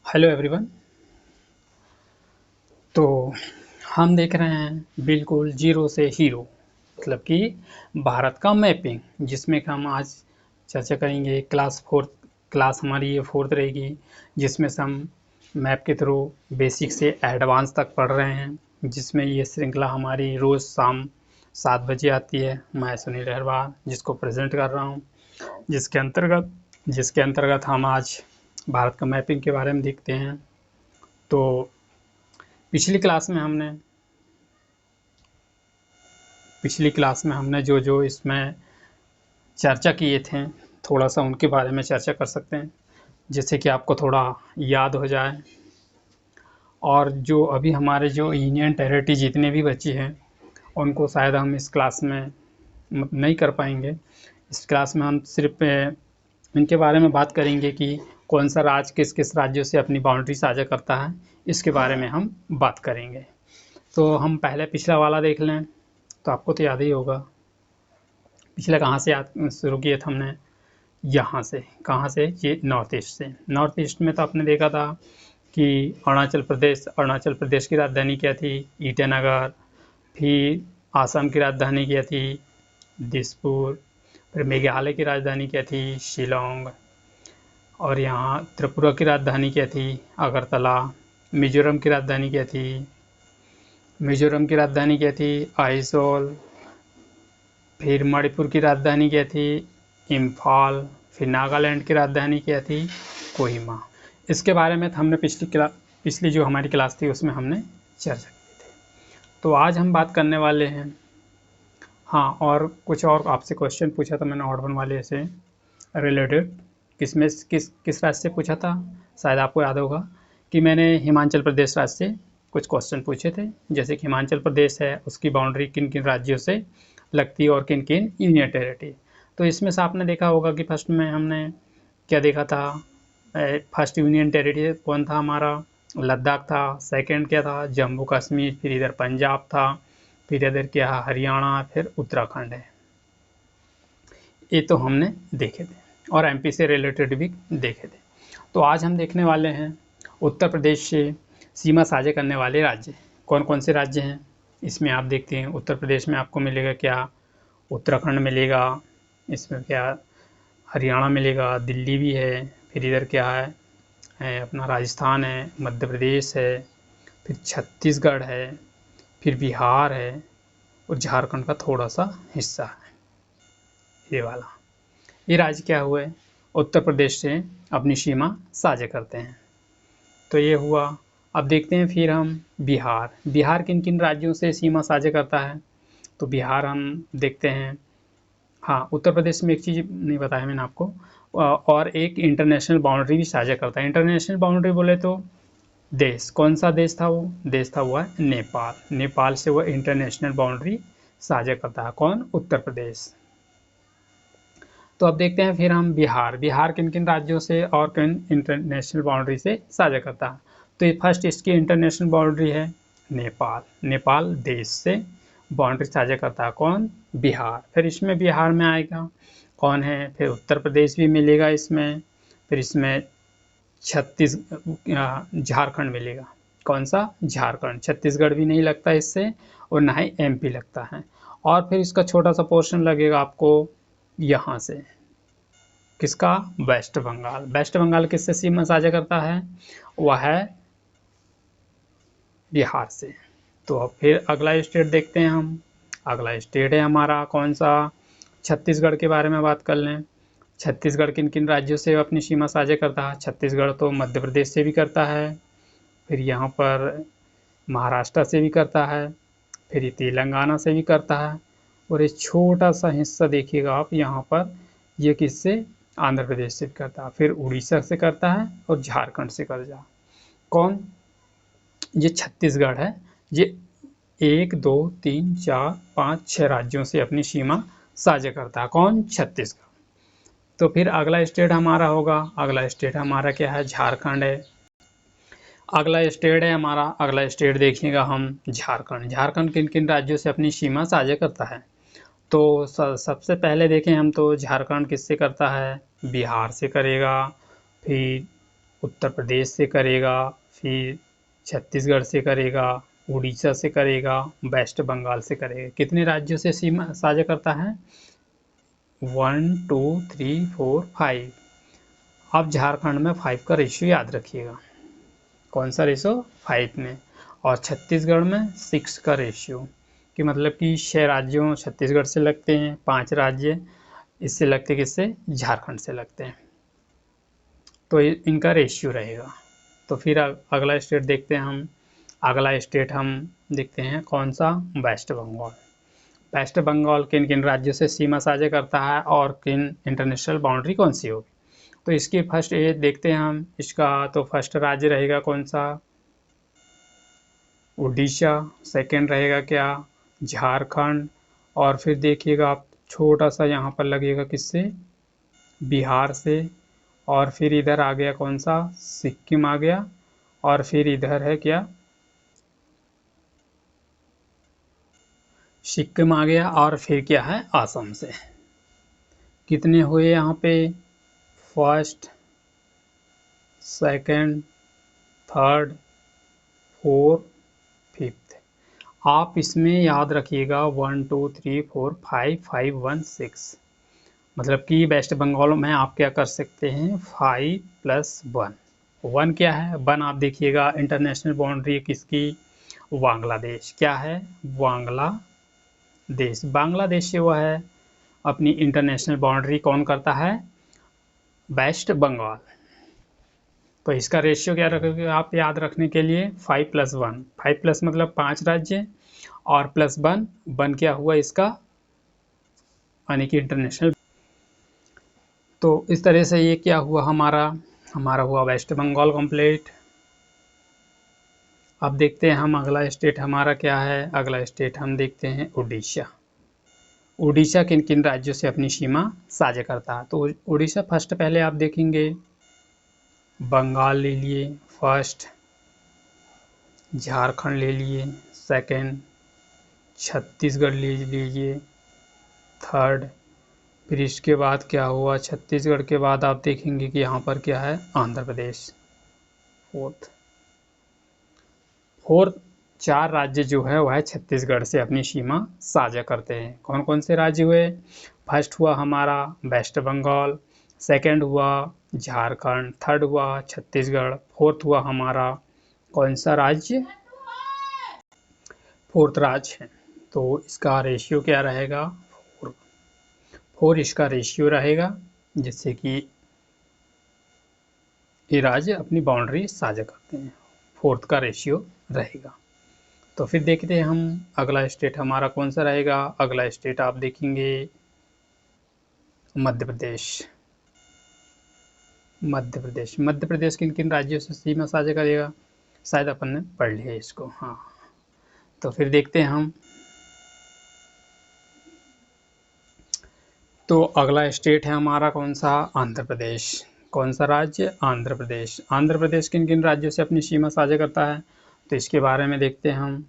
Hello everyone. तो हम देख रहे हैं बिल्कुल जीरो से हीरो, मतलब कि भारत का मैपिंग, जिसमें कि हम आज चर्चा करेंगे। क्लास हमारी ये फोर्थ रहेगी, जिसमें से हम मैप के थ्रू बेसिक से एडवांस तक पढ़ रहे हैं, जिसमें ये श्रृंखला हमारी रोज़ शाम 7 बजे आती है। मैं सुनील अहरवाल जिसको प्रेजेंट कर रहा हूँ, जिसके अंतर्गत हम आज भारत का मैपिंग के बारे में देखते हैं। तो पिछली क्लास में हमने जो जो इसमें चर्चा किए थे, थोड़ा सा उनके बारे में चर्चा कर सकते हैं, जिससे कि आपको थोड़ा याद हो जाए। और जो अभी हमारे जो यूनियन टेरिटरी जितने भी बची हैं, उनको शायद हम इस क्लास में नहीं कर पाएंगे। इस क्लास में हम सिर्फ इनके बारे में बात करेंगे कि कौन सा राज्य किस किस राज्यों से अपनी बाउंड्री साझा करता है, इसके बारे में हम बात करेंगे। तो हम पहले पिछला वाला देख लें, तो आपको तो याद ही होगा। पिछला कहाँ से याद शुरू किया था हमने? यहाँ से। कहाँ से? ये नॉर्थ ईस्ट से। नॉर्थ ईस्ट में तो आपने देखा था कि अरुणाचल प्रदेश की राजधानी क्या थी? ईटानगर। फिर आसाम की राजधानी क्या थी? दिसपुर। फिर मेघालय की राजधानी क्या थी? शिलोंग। और यहाँ त्रिपुरा की राजधानी क्या थी? अगरतला। मिजोरम की राजधानी क्या थी? आइजोल। फिर मणिपुर की राजधानी क्या थी? इम्फाल। फिर नागालैंड की राजधानी क्या थी? कोहिमा। इसके बारे में हमने पिछली जो हमारी क्लास थी उसमें हमने चर्चा की थी। तो आज हम बात करने वाले हैं, हाँ, और कुछ और आपसे क्वेश्चन पूछा था मैंने ऑर्डर वाले से रिलेटेड। किस राज्य से पूछा था? शायद आपको याद होगा कि मैंने हिमाचल प्रदेश राज्य से कुछ क्वेश्चन पूछे थे। जैसे कि हिमाचल प्रदेश है, उसकी बाउंड्री किन किन राज्यों से लगती है और किन किन यूनियन टेरिटरी। तो इसमें से आपने देखा होगा कि फर्स्ट में हमने क्या देखा था? फर्स्ट यूनियन टेरिटरी कौन था हमारा? लद्दाख था। सेकंड क्या था? जम्मू कश्मीर। फिर इधर पंजाब था। फिर इधर क्या है? हरियाणा। फिर उत्तराखंड है। ये तो हमने देखे थे, और एमपी से रिलेटेड भी देखे थे। तो आज हम देखने वाले हैं उत्तर प्रदेश से सीमा साझा करने वाले राज्य कौन कौन से राज्य हैं। इसमें आप देखते हैं उत्तर प्रदेश में आपको मिलेगा क्या? उत्तराखंड मिलेगा। इसमें क्या? हरियाणा मिलेगा, दिल्ली भी है। फिर इधर क्या है अपना राजस्थान है, मध्य प्रदेश है, फिर छत्तीसगढ़ है, फिर बिहार है, और झारखंड का थोड़ा सा हिस्सा है, ये वाला। ये राज्य क्या हुए? उत्तर प्रदेश से अपनी सीमा साझा करते हैं। तो ये हुआ। अब देखते हैं फिर हम बिहार किन किन राज्यों से सीमा साझा करता है। तो बिहार हम देखते हैं, हाँ, उत्तर प्रदेश में एक चीज़ नहीं बताया मैंने आपको, और एक इंटरनेशनल बाउंड्री भी साझा करता है। इंटरनेशनल बाउंड्री बोले तो देश, कौन सा देश था वो? देश था हुआ नेपाल। नेपाल से वो इंटरनेशनल बाउंड्री साझा करता है। कौन? उत्तर प्रदेश। तो अब देखते हैं फिर हम बिहार किन किन राज्यों से और किन इंटरनेशनल बाउंड्री से साझा करता है। तो ये फर्स्ट इसकी इंटरनेशनल बाउंड्री है नेपाल देश से बाउंड्री साझा करता है। कौन? बिहार। फिर इसमें बिहार में आएगा कौन है? फिर उत्तर प्रदेश भी मिलेगा इसमें। फिर इसमें झारखंड मिलेगा। कौन सा? झारखंड। छत्तीसगढ़ भी नहीं लगता इससे, और ना ही एमपी लगता है। और फिर इसका छोटा सा पोर्शन लगेगा आपको यहाँ से। किसका? वेस्ट बंगाल। वेस्ट बंगाल किससे सीमा साझा करता है? वह है बिहार से। तो अब फिर अगला स्टेट देखते हैं हम। अगला स्टेट है हमारा कौन सा? छत्तीसगढ़ के बारे में बात कर लें। छत्तीसगढ़ किन किन राज्यों से अपनी सीमा साझा करता है? छत्तीसगढ़ तो मध्य प्रदेश से भी करता है, फिर यहाँ पर महाराष्ट्र से भी करता है, फिर ये तेलंगाना से भी करता है, और एक छोटा सा हिस्सा देखिएगा आप यहाँ पर, ये किससे? आंध्र प्रदेश से भी करता है, फिर उड़ीसा से करता है, और झारखंड से करता है। कौन? ये छत्तीसगढ़ है। ये 1 2 3 4 5 6 राज्यों से अपनी सीमा साझा करता है। कौन? छत्तीसगढ़। तो फिर अगला स्टेट हमारा होगा, अगला स्टेट हमारा क्या है? झारखंड है। अगला स्टेट देखिएगा हम, झारखंड। झारखंड किन किन राज्यों से अपनी सीमा साझा करता है? तो सबसे पहले देखें हम तो झारखंड किससे करता है? बिहार से करेगा, फिर उत्तर प्रदेश से करेगा, फिर छत्तीसगढ़ से करेगा, उड़ीसा से करेगा, वेस्ट बंगाल से करेगा। कितने राज्यों से सीमा साझा करता है? 1 2 3 4 5। अब झारखंड में 5 का रेशियो याद रखिएगा। कौन सा रेशियो? 5 में। और छत्तीसगढ़ में 6 का रेशियो, कि मतलब कि 6 राज्यों छत्तीसगढ़ से लगते हैं, 5 राज्य इससे लगते, किससे? झारखंड से लगते हैं। तो इनका रेशियो रहेगा। तो फिर अगला स्टेट देखते हैं हम। अगला स्टेट हम देखते हैं कौन सा? वेस्ट बंगाल। वेस्ट बंगाल किन किन राज्यों से सीमा साझा करता है और किन इंटरनेशनल बाउंड्री कौन सी होगी? तो इसकी फर्स्ट ये देखते हैं हम इसका। तो फर्स्ट राज्य रहेगा कौन सा? उड़ीसा। सेकंड रहेगा क्या? झारखंड। और फिर देखिएगा आप, छोटा सा यहाँ पर लगेगा किससे? बिहार से। और फिर इधर आ गया कौन सा? सिक्किम आ गया। और फिर इधर है क्या? सिक्किम आ गया। और फिर क्या है? असम से। कितने हुए यहाँ पे? First, second, third, fourth, fifth. आप इसमें याद रखिएगा 1 2 3 4 5 5 1 6। मतलब कि वेस्ट बंगाल में आप क्या कर सकते हैं? 5 + 1। 1 क्या है? 1 आप देखिएगा इंटरनेशनल बाउंड्री किसकी? बांग्लादेश। क्या है? बांग्लादेश। बांग्लादेश से वह है अपनी इंटरनेशनल बाउंड्री कौन करता है? वेस्ट बंगाल। तो इसका रेशियो क्या रखोगे आप याद रखने के लिए? 5 + 1। 5 प्लस मतलब 5 राज्य, और +1, 1 क्या हुआ इसका? यानी कि इंटरनेशनल। तो इस तरह से ये क्या हुआ हमारा हुआ वेस्ट बंगाल कंप्लीट। अब देखते हैं हम अगला स्टेट हमारा क्या है। अगला स्टेट हम देखते हैं उड़ीसा। उड़ीसा किन किन राज्यों से अपनी सीमा साझा करता है? तो उड़ीसा फर्स्ट पहले आप देखेंगे, बंगाल ले लिए फर्स्ट, झारखंड ले लिए सेकंड, छत्तीसगढ़ ले लीजिए थर्ड। फिर इसके बाद क्या हुआ? छत्तीसगढ़ के बाद आप देखेंगे कि यहाँ पर क्या है? आंध्र प्रदेश फोर्थ। फोर्थ 4 राज्य जो है वह छत्तीसगढ़ से अपनी सीमा साझा करते हैं। कौन कौन से राज्य हुए? फर्स्ट हुआ हमारा वेस्ट बंगाल, सेकंड हुआ झारखंड, थर्ड हुआ छत्तीसगढ़, फोर्थ हुआ हमारा कौन सा राज्य? फोर्थ राज्य है। तो इसका रेशियो क्या रहेगा? 4 इसका रेशियो रहेगा, जिससे कि ये राज्य अपनी बाउंड्री साझा करते हैं। 4 का रेशियो रहेगा। तो फिर देखते हैं हम अगला स्टेट हमारा कौन सा रहेगा। अगला स्टेट आप देखेंगे मध्य प्रदेश। मध्य प्रदेश। मध्य प्रदेश किन किन राज्यों से सीमा साझा करेगा? शायद अपन ने पढ़ लिया इसको। हाँ, तो फिर देखते हैं हम। तो अगला स्टेट है हमारा कौन सा? आंध्र प्रदेश। कौन सा राज्य? आंध्र प्रदेश। आंध्र प्रदेश किन किन राज्यों से अपनी सीमा साझा करता है? तो इसके बारे में देखते हैं हम।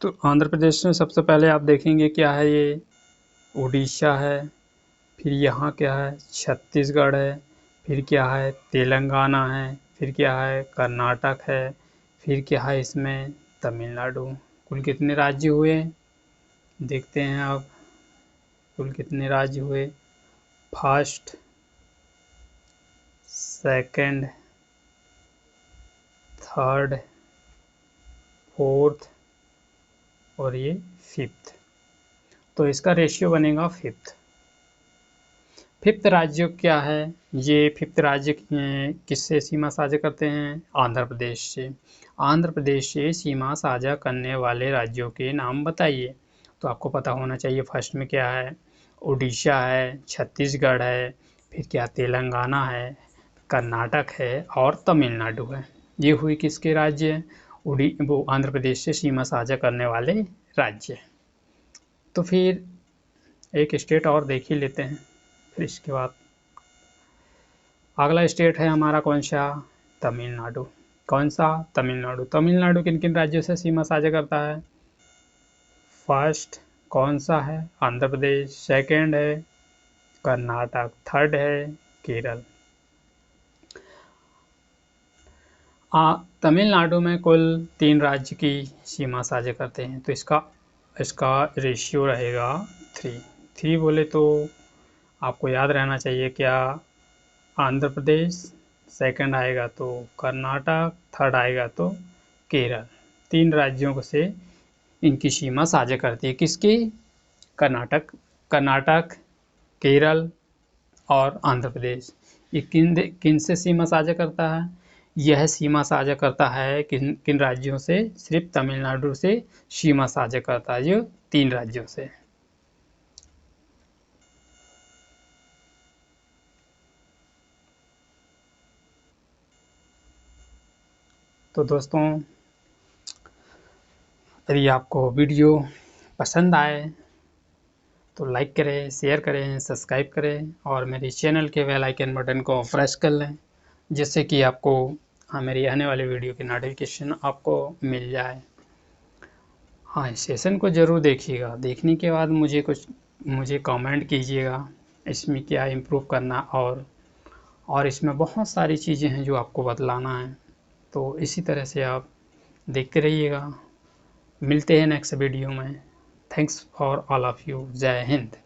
तो आंध्र प्रदेश में सबसे पहले आप देखेंगे क्या है? ये उड़ीसा है, फिर यहाँ क्या है? छत्तीसगढ़ है, फिर क्या है? तेलंगाना है, फिर क्या है? कर्नाटक है, फिर क्या है इसमें? तमिलनाडु। कुल कितने राज्य हुए? देखते हैं अब कुल कितने राज्य हुए। फर्स्ट, सेकंड, थर्ड, फोर्थ और ये फिफ्थ। तो इसका रेशियो बनेगा फिफ्थ। फिफ्थ राज्य क्या है? ये फिफ्थ राज्य किससे सीमा साझा करते हैं? आंध्र प्रदेश से। आंध्र प्रदेश से सीमा साझा करने वाले राज्यों के नाम बताइए। तो आपको पता होना चाहिए फर्स्ट में क्या है? उड़ीसा है, छत्तीसगढ़ है, फिर क्या? तेलंगाना है, कर्नाटक है और तमिलनाडु है। ये हुई किसके राज्य? वो आंध्र प्रदेश से सीमा साझा करने वाले राज्य। तो फिर एक स्टेट और देख ही लेते हैं, फिर इसके बाद अगला स्टेट है हमारा कौन सा? तमिलनाडु। कौन सा? तमिलनाडु। तमिलनाडु किन किन राज्यों से सीमा साझा करता है? फर्स्ट कौन सा है? आंध्र प्रदेश। सेकंड है कर्नाटक। थर्ड है केरल। तमिलनाडु में कुल 3 राज्य की सीमा साझा करते हैं, तो इसका रेशियो रहेगा 3 बोले तो आपको याद रहना चाहिए क्या, आंध्र प्रदेश, सेकंड आएगा तो कर्नाटक, थर्ड आएगा तो केरल। 3 राज्यों से इनकी सीमा साझा करती है। किसकी? कर्नाटक, केरल और आंध्र प्रदेश। ये किन से सीमा साझा करता है? यह सीमा साझा करता है किन राज्यों से? सिर्फ तमिलनाडु से सीमा साझा करता है, जो 3 राज्यों से। तो दोस्तों, यदि आपको वीडियो पसंद आए तो लाइक करें, शेयर करें, सब्सक्राइब करें और मेरे चैनल के बेल आइकन बटन को प्रेस कर लें, जिससे कि आपको मेरी आने वाली वीडियो की नोटिफिकेशन आपको मिल जाए। हाँ, इस सेशन को ज़रूर देखिएगा। देखने के बाद मुझे कमेंट कीजिएगा इसमें क्या इम्प्रूव करना, और इसमें बहुत सारी चीज़ें हैं जो आपको बतलाना है। तो इसी तरह से आप देखते रहिएगा। मिलते हैं नेक्स्ट वीडियो में। Thanks for all of you. जय हिंद।